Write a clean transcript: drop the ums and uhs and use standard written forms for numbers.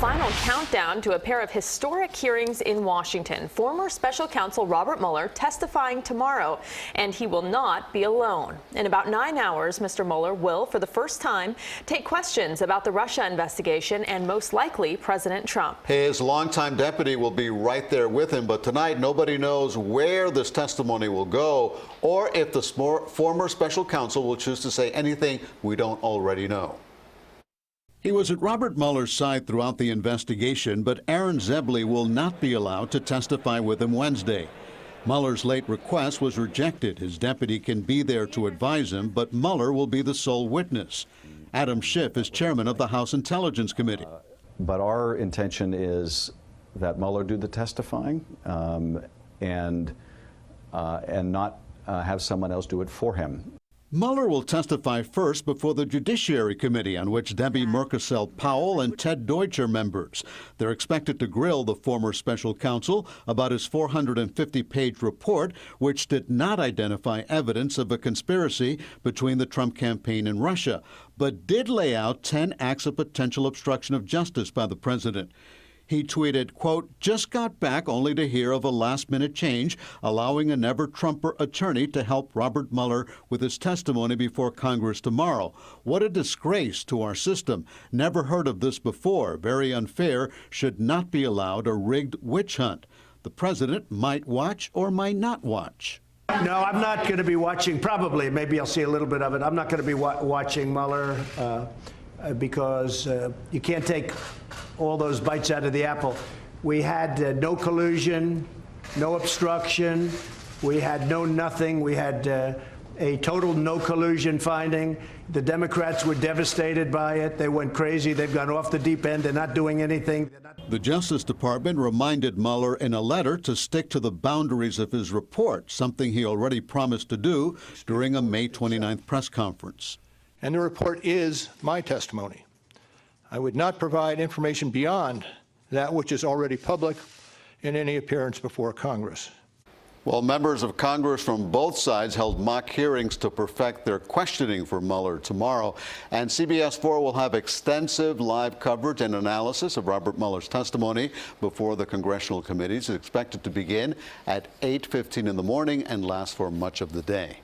Final countdown to a pair of historic hearings in Washington. Former special counsel Robert Mueller testifying tomorrow, and he will not be alone. In about 9 hours, Mr. Mueller will, for the first time, take questions about the Russia investigation and most likely President Trump. His longtime deputy will be right there with him, but tonight nobody knows where this testimony will go or if the former special counsel will choose to say anything we don't already know. He was at Robert Mueller's side throughout the investigation, but Aaron Zebley will not be allowed to testify with him Wednesday. Mueller's late request was rejected. His deputy can be there to advise him, but Mueller will be the sole witness. Adam Schiff is chairman of the House Intelligence Committee. But our intention is that Mueller do the testifying and not have someone else do it for him. Mueller will testify first before the Judiciary Committee, on which Debbie Murkesell-Powell and Ted Deutsch are members. They're expected to grill the former special counsel about his 450-page report, which did not identify evidence of a conspiracy between the Trump campaign and Russia, but did lay out 10 acts of potential obstruction of justice by the president. He tweeted, quote, "Just got back only to hear of a last-minute change allowing a never-Trumper attorney to help Robert Mueller with his testimony before Congress tomorrow. What a disgrace to our system. Never heard of this before. Very unfair. Should not be allowed a rigged witch hunt. The president might watch or might not watch." No, I'm not going to be watching. Probably, maybe I'll see a little bit of it. I'm not going to be watching Mueller because you can't take all those bites out of the apple. We had no collusion, no obstruction. We had no nothing. We had a total no collusion finding. The Democrats were devastated by it. They went crazy. They've gone off the deep end. They're not doing anything. The Justice Department reminded Mueller in a letter to stick to the boundaries of his report, something he already promised to do during a May 29th press conference. And the report is my testimony. I would not provide information beyond that which is already public in any appearance before Congress. Well, members of Congress from both sides held mock hearings to perfect their questioning for Mueller tomorrow. And CBS 4 will have extensive live coverage and analysis of Robert Mueller's testimony before the congressional committees. It's expected to begin at 8:15 in the morning and last for much of the day.